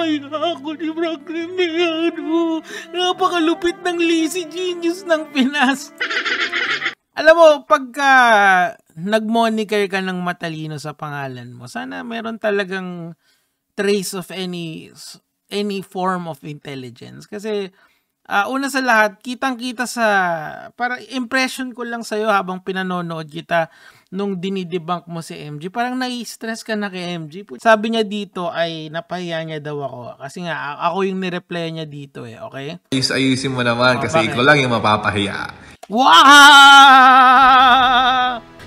Napapahaya ako ni Franklin Meano. Napakalupit ng lazy genius ng Pinas. Alam mo, pagka nag-moniker ka ng matalino sa pangalan mo, sana meron talagang trace of any form of intelligence. Kasi una sa lahat, kitang-kita sa, para impression ko lang sa'yo habang pinanonood kita nung dinidebunk mo si MG, parang nai-stress ka na kay MG. Sabi niya dito ay napahiya niya daw ako. Kasi nga, ako yung nireply niya dito okay? Ayusin mo naman kasi bakit? ikaw lang yung mapapahiya. Wow!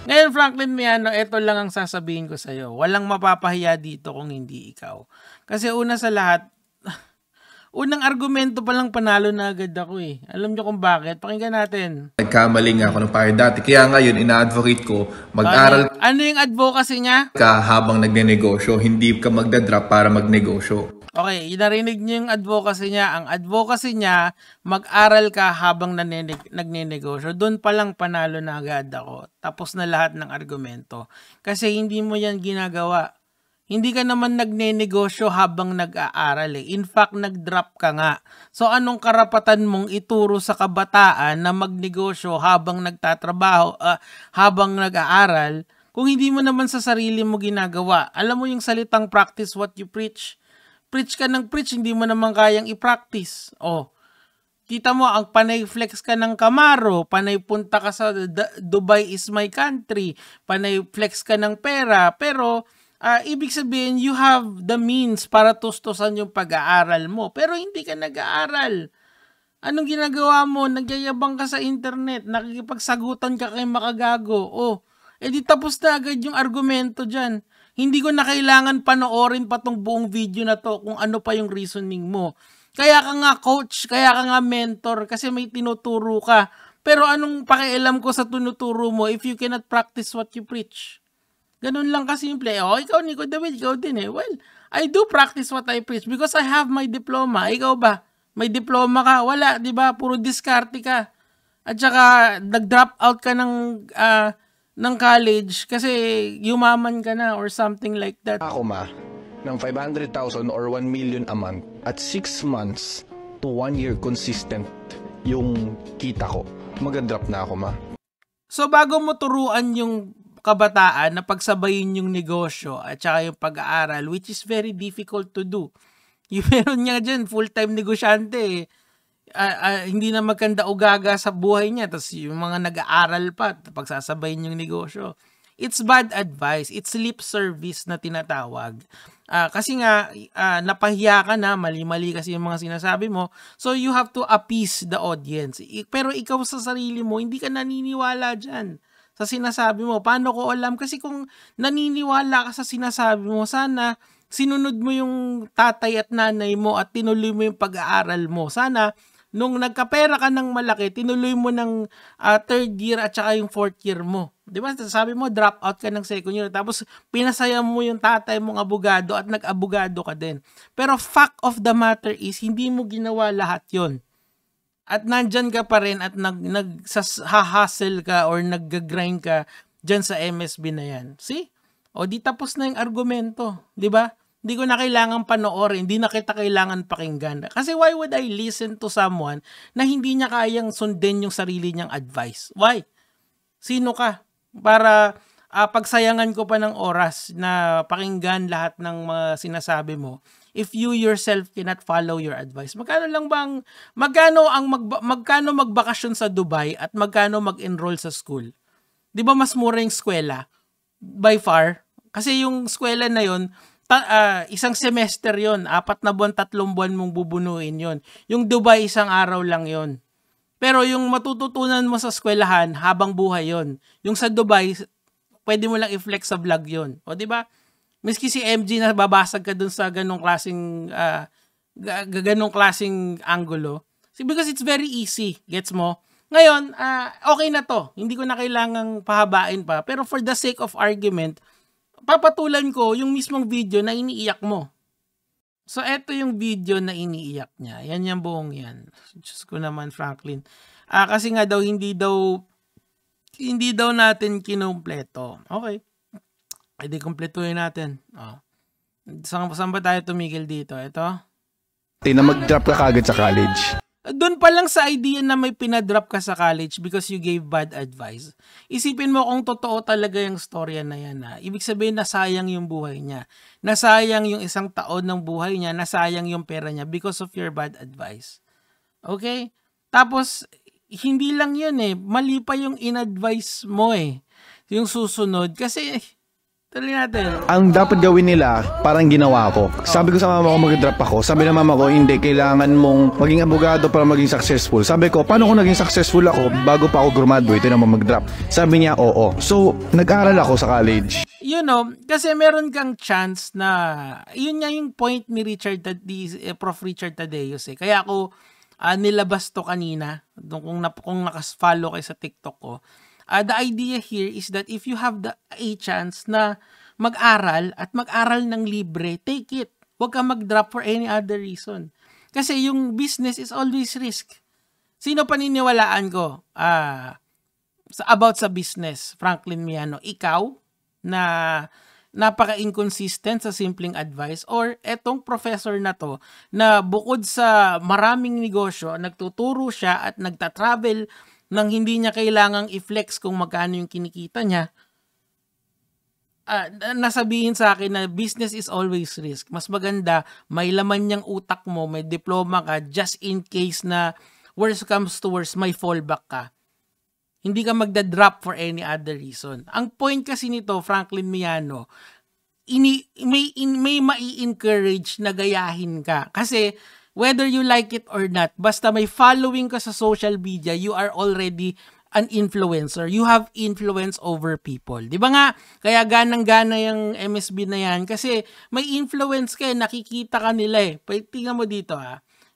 Ngayon, Franklin Meano, ito lang ang sasabihin ko sa'yo. Walang mapapahiya dito kung hindi ikaw. Kasi una sa lahat, unang argumento pa lang panalo na agad ako Alam nyo kung bakit? Pakinggan natin. Nagkamali nga ako ng payo dati. Kaya ngayon, ina-advocate ko, mag-aral Ano yung advocacy niya? ka habang nagne-negosyo. Hindi ka magdadrop para magnegosyo. Okay, narinig niyo yung advocacy niya. Ang advocacy niya, mag-aral ka habang nagne-negosyo. Doon pa lang panalo na agad ako. Tapos na lahat ng argumento. Kasi hindi mo yan ginagawa. Hindi ka naman nagne-negosyo habang nag-aaral In fact, nag-drop ka nga. So, anong karapatan mong ituro sa kabataan na magnegosyo habang nagtatrabaho, habang nag-aaral, kung hindi mo naman sa sarili mo ginagawa? Alam mo yung salitang practice what you preach? Preach ka ng preach, hindi mo naman kayang i-practice. Kita mo, ang panay flex ka ng Camaro, panay punta ka sa Dubai is my country, panay flex ka ng pera, pero ibig sabihin, you have the means para tustusan yung pag-aaral mo, pero hindi ka nag-aaral. Anong ginagawa mo? Nagyayabang ka sa internet, nakikipagsagutan ka kay makagago. Di tapos na agad yung argumento dyan. Hindi ko na kailangan panoorin pa tong buong video na to kung ano pa yung reasoning mo. Kaya ka nga coach, kaya ka nga mentor, kasi may tinuturo ka. Pero anong pakialam ko sa tinuturo mo if you cannot practice what you preach? Ganun lang kasimple. Ikaw, Nico David, ikaw din Well, I do practice what I preach because I have my diploma. Ikaw ba? May diploma ka? Wala, di ba? Puro diskarte ka. At saka, nag-drop out ka ng college kasi yumaman ka na or something like that. Ako ng 500,000 or 1 million a month at 6 months to 1 year consistent yung kita ko. Mag-drop na ako So bago mo turuan yung kabataan na pagsabayin yung negosyo at saka yung pag-aaral, which is very difficult to do. Yung meron niya dyan, full-time negosyante hindi na magkanda ugaga sa buhay niya. Tapos yung mga nag-aaral pa, pagsasabayin yung negosyo. It's bad advice. It's lip service na tinatawag. Kasi nga, napahiya ka na, mali-mali kasi yung mga sinasabi mo. So, you have to appease the audience. Pero ikaw sa sarili mo, hindi ka naniniwala dyan sa sinasabi mo. Paano ko alam? Kasi kung naniniwala ka sa sinasabi mo, sana sinunod mo yung tatay at nanay mo at tinuloy mo yung pag-aaral mo. Sana nung nagkapera ka ng malaki, tinuloy mo ng third year at saka yung fourth year mo. Di ba? Sabi mo, drop out ka ng second year. Tapos, pinasaya mo yung tatay mong abogado at nag-abogado ka din. Pero fact of the matter is, hindi mo ginawa lahat yon. At nandyan ka pa rin at nag-hustle ka or nag-grind ka dyan sa MSB na yan. See? Di tapos na yung argumento. Di ba? Hindi ko na kailangan panoorin, hindi na kita kailangan pakinggan. Kasi why would I listen to someone na hindi niya kayang sundin yung sarili niyang advice? Why? Sino ka? Para pagsayangan ko pa ng oras na pakinggan lahat ng mga sinasabi mo if you yourself cannot follow your advice. Magkano magbakasyon sa Dubai at magkano mag-enroll sa school? Di ba mas mura yung eskwela? By far. Kasi yung eskwela na yon isang semester yon, 4 na buwan, 3 buwan mong bubunuin yon. Yung Dubai, isang araw lang yon. Pero yung matututunan mo sa eskwelahan, habang buhay yon. Yung sa Dubai, pwede mo lang i-flex sa vlog yon. O, di ba? Miski si MG na babasag ka dun sa ganong klaseng angulo. Because it's very easy. Gets mo? Ngayon, okay na to. Hindi ko na kailangang pahabain pa. Pero for the sake of argument, papatulan ko yung mismong video na iniiyak mo. So, eto yung video na iniiyak niya. Yan yung buong yan. Diyos ko naman, Franklin. Kasi nga daw, hindi daw natin kinumpleto. Okay. Ay, di kumpletuhin natin. Saan ba tayo tumigil dito? Ito. na mag-drop ka kagad sa college. Doon pa lang sa idea na may pinadrop ka sa college because you gave bad advice. Isipin mo kung totoo talaga yung storya na yan. Ibig sabihin nasayang yung buhay niya. Nasayang yung isang taon ng buhay niya. Nasayang yung pera niya because of your bad advice. Okay? Tapos, hindi lang yun mali pa yung in-advise mo yung susunod. Kasi, tuloy natin. Ang dapat gawin nila, parang ginawa ko. Sabi ko sa mama ko mag-drop ako. Sabi ng mama ko, hindi, kailangan mong maging abogado para maging successful. Sabi ko, paano kung naging successful ako bago pa ako graduate na mag-drop? Sabi niya, oo. So, nag-aral ako sa college. Kasi meron kang chance na, yun nga yung point ni Prof. Richard Tadeus Kaya ako, nilabas to kanina, kung nakas-follow kayo sa TikTok ko. The idea here is that if you have a chance na mag-aral at mag-aral ng libre, take it. Huwag kang mag-drop for any other reason. Kasi yung business is always risk. Sino paniniwalaan ko about sa business? Franklin Miano, ikaw na napaka-inconsistent sa simpleng advice, or etong professor na to na bukod sa maraming negosyo, nagtuturo siya at nagta-travel nang hindi niya kailangang i-flex kung magkano yung kinikita niya, nasabihin sa akin na business is always risk. Mas maganda, may laman niyang utak mo, may diploma ka, just in case na worst comes to worst, may fallback ka. Hindi ka magda-drop for any other reason. Ang point kasi nito, Franklin Miano, may mai-encourage na gayahin ka. Kasi, whether you like it or not, basta may following ka sa social media, you are already an influencer. You have influence over people. Di ba nga? Kaya ganang-gana yung MSB na yan. Kasi may influence ka nakikita ka nila Tingnan mo dito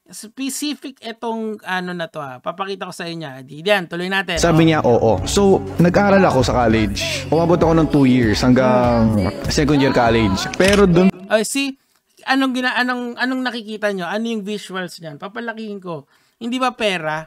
Specific etong na to Papakita ko sa inyo. Diyan, tuloy natin. Sabi niya, oo. So, nag-aral ako sa college. Umabot ako ng 2 years hanggang second year college. Pero dun... Anong nakikita nyo? Ano yung visuals niyan? Papalakihin ko. Hindi ba pera?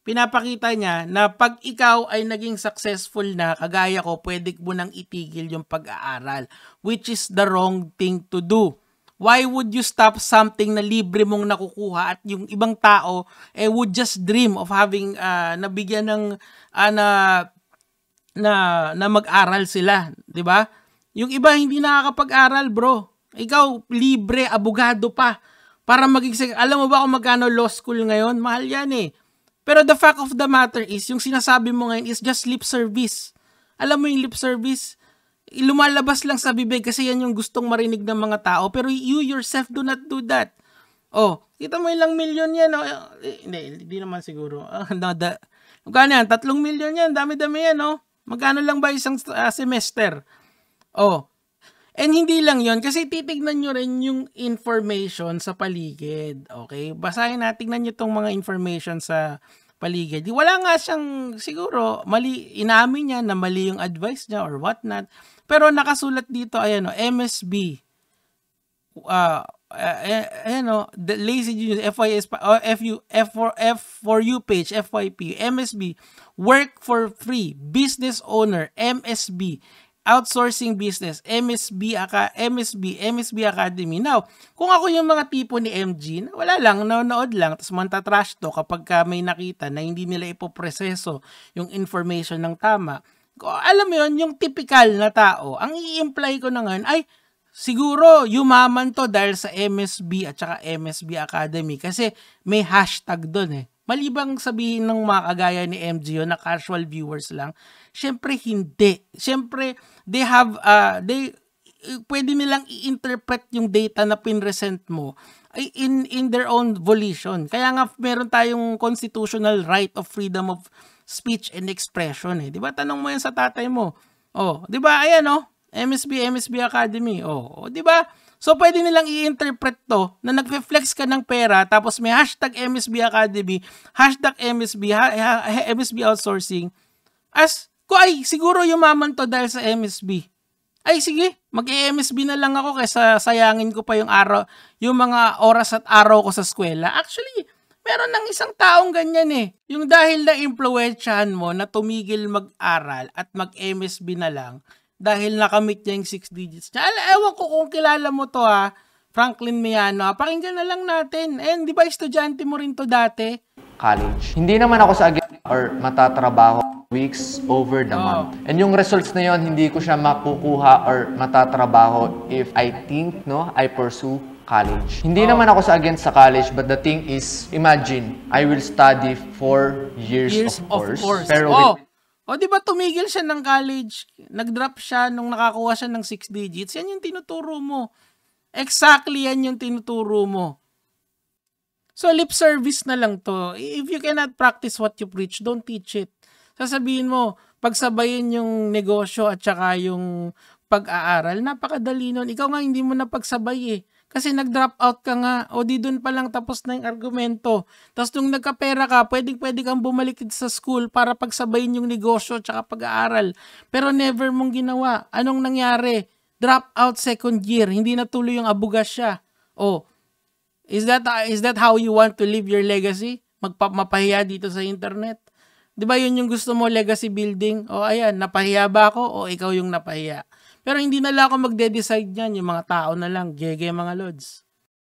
Pinapakita niya na pag ikaw ay naging successful na, kagaya ko, pwede mo nang itigil yung pag-aaral, which is the wrong thing to do. Why would you stop something na libre mong nakukuha at yung ibang tao would just dream of having nabigyan ng na mag-aral sila, 'di ba? Yung iba hindi nakakapag-aral, bro. Ikaw, libre, abogado pa. Para maging, alam mo ba kung magkano law school ngayon? Mahal yan Pero the fact of the matter is, yung sinasabi mo ngayon is just lip service. Alam mo yung lip service? Lumalabas lang sa bibig kasi yan yung gustong marinig ng mga tao. Pero you yourself do not do that. Kita mo ilang milyon yan. Hindi naman siguro. Magkano yan? 3 milyon yan. Dami-dami yan. Magkano lang ba isang semester? And hindi lang yon kasi titignan nyo rin yung information sa paligid. Okay? Basahin natin, tignan nyo itong mga information sa paligid. Wala nga siyang, siguro, mali, inamin niya na mali yung advice niya or whatnot. Pero nakasulat dito, MSB. The Lazy Genius, FYS, F4U page, FYP, MSB, work for free, business owner, MSB, outsourcing business, MSB Academy. Now, kung ako yung mga tipo ni MG, wala lang, nanonood lang, tapos mantatrash to kapag may nakita na hindi nila ipoproseso yung information ng tama. Alam mo yun, yung typical na tao, ang i-imply ko na ngayon ay, siguro yumaman to dahil sa MSB at saka MSB Academy kasi may hashtag doon Malibang sabihin ng mga kagaya ni MG na casual viewers lang, syempre hindi. Syempre, pwede nilang i-interpret yung data na pinresent mo in their own volition. Kaya nga meron tayong constitutional right of freedom of speech and expression Di ba? Tanong mo yan sa tatay mo. Di ba? Ayan MSB Academy. Di ba? So, pwede nilang i-interpret to na nagfe-flex ka ng pera tapos may hashtag MSB Academy, hashtag MSB Outsourcing as, siguro yumaman to dahil sa MSB. Ay, sige, mag-MSB na lang ako kaysa sayangin ko pa yung mga oras at araw ko sa eskwela. Actually, meron ng isang taong ganyan Yung dahil na-impluwensyahan mo na tumigil mag-aral at mag-MSB na lang, dahil nakamit niya yung 6 digits niya. Ewan ko kung kilala mo to Franklin Miano. Pakinggan na lang natin. Di ba estudyante mo rin to dati? College. Hindi naman ako sa or matatrabaho weeks over the month. And yung results na yon, hindi ko siya makukuha or matatrabaho if I think, I pursue college. Hindi naman ako against sa college, but the thing is, imagine, I will study 4 years of course. Pero di ba tumigil siya ng college? Nag-drop siya nung nakakuha siya ng 6 digits. Yan yung tinuturo mo. Exactly yan yung tinuturo mo. So, lip service na lang to. If you cannot practice what you preach, don't teach it. Sasabihin mo, pagsabayin yung negosyo at saka yung pag-aaral, napakadali nun. Ikaw nga hindi mo napagsabay Kasi nag-drop out ka nga, o di dun pa lang tapos na yung argumento. Tapos nung nagkapera ka, pwede kang bumalik sa school para pagsabayin yung negosyo at saka pag-aaral. Pero never mong ginawa. Anong nangyari? Drop out second year, hindi natuloy yung abugasya. Is that how you want to live your legacy? Mapahiya dito sa internet? 'Di ba yun yung gusto mo, legacy building? Ayan, napahiya ba ako o ikaw yung napahiya? Pero hindi na lang ako magde-decide niyan, yung mga tao na lang, gege mga lods.